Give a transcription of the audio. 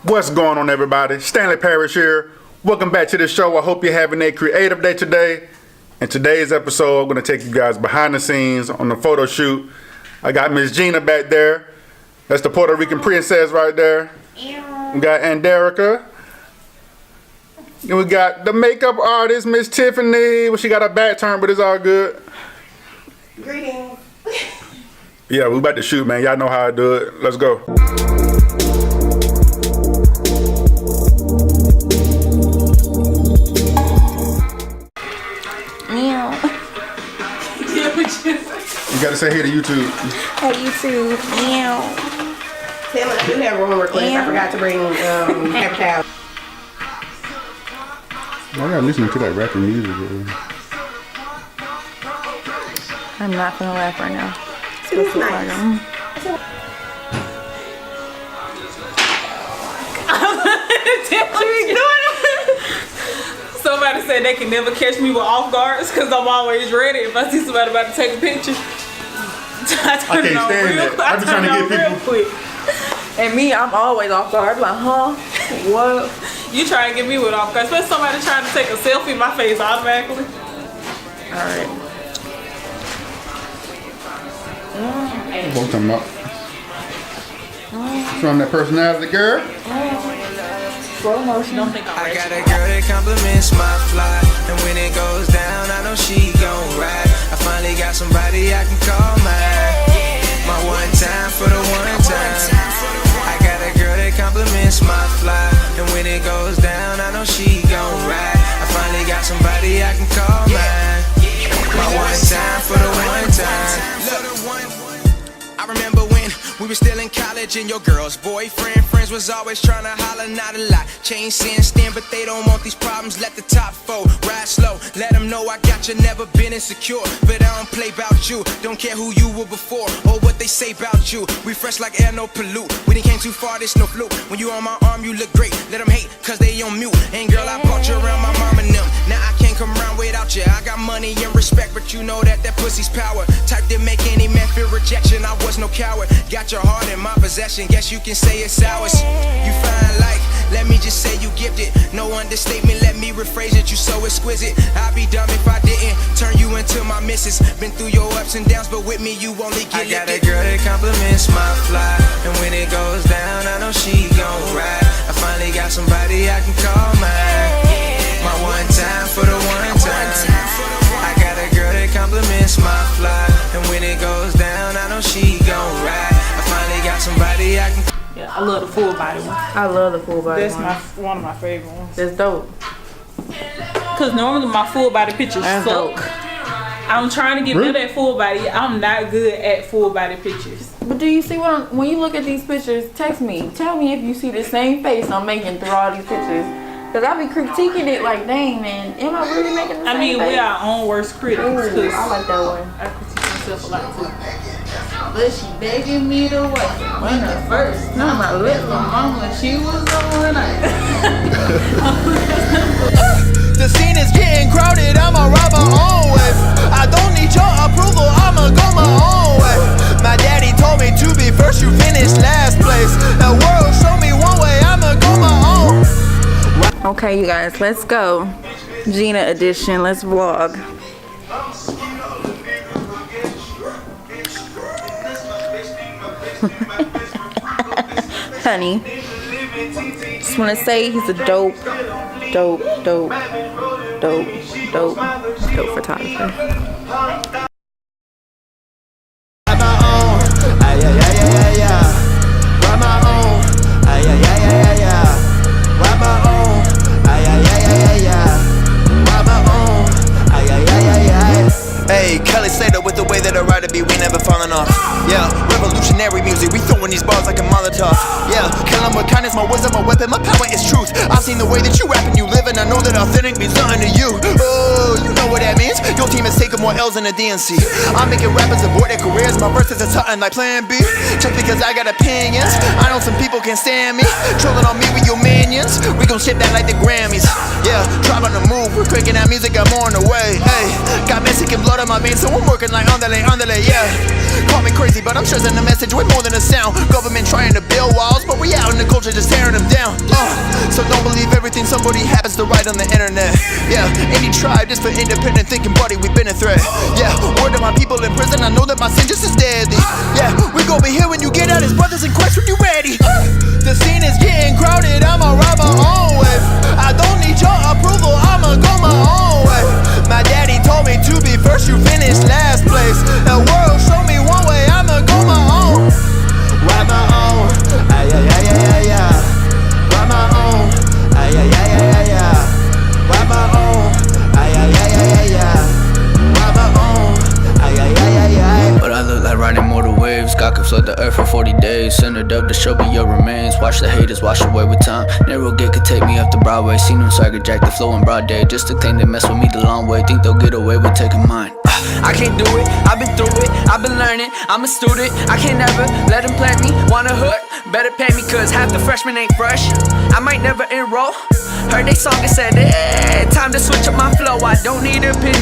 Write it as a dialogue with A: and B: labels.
A: What's going on, everybody? Stanley Parrish here. Welcome back to the show. I hope you're having a creative day today. In today's episode, I'm going to take you guys behind the scenes on the photo shoot. I got Miss Gina back there. That's the Puerto Rican princess right there. We got Anderica. And we got the makeup artist, Miss Tiffany. Well, she got her back turned, but it's all good.
B: Greetings.
A: Yeah, we about to shoot, man. Y'all know how I do it. Let's go.
B: Meow.
A: You gotta say hey to YouTube.
B: Hey YouTube. Meow.
C: Taylor, I do have room request. I forgot to bring paper towel.
A: I gotta listen to that rapping music.
B: I'm not gonna laugh right now.
C: It's nice.
D: Somebody said they can never catch me with off guards because I'm always ready. If I see somebody about to take a picture, I turn it on real quick.
A: I be trying to get people
D: quick.
B: And me, I'm always off guard. Like, huh? What?
D: You try and get me with off guard, especially somebody trying to take a selfie in my face automatically.
B: All right.
A: What I'm talking about? Showing that personality, girl.
B: Slow motion.
D: Don't think
E: I got a girl that compliments my fly, and when it goes down, I know she gon' ride. I finally got somebody I can call mine. My one time for the one time. I got a girl that compliments my fly, and when it goes down, I know she gon' ride. I finally got somebody I can call mine. My one time for the one time. I remember when we were still in college and your girl's boyfriend friends was always trying to holler, not a lot. Chain sin stand, but they don't want these problems. Let the top fold, ride slow. Let them know I got you, never been insecure. But I don't play about you, don't care who you were before or what they say about you. We fresh like air, no pollute. We didn't came too far, this no fluke. When you on my arm, you look great. Let them hate, cause they on mute. And girl, I brought you around my mom and them. Now I can't come around without you. I got money and respect, but you know that pussy's power. Type that make any man feel rejection. I was no coward. Got your heart in my possession. Guess you can say it's ours. You fine like, let me just say you gifted. No understatement, let me rephrase it. You so exquisite. I'd be dumb if I didn't turn you into my missus. Been through your ups and downs, but with me you only get I got a girl that compliments my fly, and when it goes down, I know she gon' ride. I finally got somebody I can call mine. My one time for the one time. I got a girl that compliments my fly, and when it goes down, I know she gon' ride. I finally got somebody I can.
D: Yeah, I love the full body one.
B: I love the full body.
D: That's one of my favorite ones.
B: That's dope.
D: Cause normally my full body pictures
B: That's
D: suck.
B: dope.
D: I'm trying to get better at full body. I'm not good at full body pictures.
B: But do you see when you look at these pictures? Text me. Tell me if you see the same face I'm making through all these pictures. Cause I be critiquing it like, dang man, am I really making the same face?
D: We are our own worst critics.
B: Ooh, I like that one.
D: I critique myself a lot too.
B: But she begging me to wait. When the first time I let my mama, she was on ice.
E: The scene is getting crowded, I'ma ride my own way. I don't need your approval, I'ma go my own way. My daddy told me to be first, you finish last place. The world show me one way, I'ma go my own.
B: Okay, you guys, let's go. Gina edition, let's vlog. Honey, just want to say he's a dope photographer.
E: Hey, Kelly Slater with the way that I ride to be, we never falling off. Yeah, revolutionary music, we throwing these bars like a Molotov. Yeah, killing with kindness, my wisdom, my weapon, my power is truth. I've seen the way that you rap and you live, and
F: I know that authentic means nothing to you. Oh, you know what that means. Your team has taken more L's than the DNC. I'm making rappers abort their careers. My verses are something like Plan B. Just because I got opinions, I know some people can stand me. Trolling on me with your minions, we gon' ship that like the Grammys. Yeah, tribe on the move, we're cranking that music, I'm on the way. Hey, got Mexican blood on my veins, so I'm working like underlay, yeah. Call me crazy, but I'm stressing the message way more than a sound. Government trying to build walls, but we out in the culture just tearing them down. So don't believe everything somebody happens to write on the internet. Yeah, any tribe just for independent thinking, buddy, we've been a threat. Yeah, word to my people in prison, I know that my sin just is deadly. Yeah, we gon' be here when you get out as brothers in Christ when you ready. The scene is getting crowded, I'ma ride my own wave. I don't need your approval, I'ma go my own way. My daddy told me to be first, you finish last place. The world show me one way, I'ma go my own. Ride my own, ay ay ay ay ay ay. Ride my own, ay ay ay ay ay ay. Ride my own, ay ay ay ay ay ay. Ride my own, ay ay ay ay ay.
G: But I look like riding mortal waves. God can flood the earth for 40 days. Send a dove to show me your remains. Watch the haters wash away with time. Narrow gate could take me up to Broadway. Seen them swagger jack the flow in broad day. Just to claim they mess with me the long way. Think they'll get away with taking mine. I can't do it, I've been through it, I've been learning, I'm a student, I can't never let them plant me, wanna hood, better pay me cause half the freshmen ain't fresh, I might never enroll, heard they song and said, time to switch up my flow, I don't need opinion.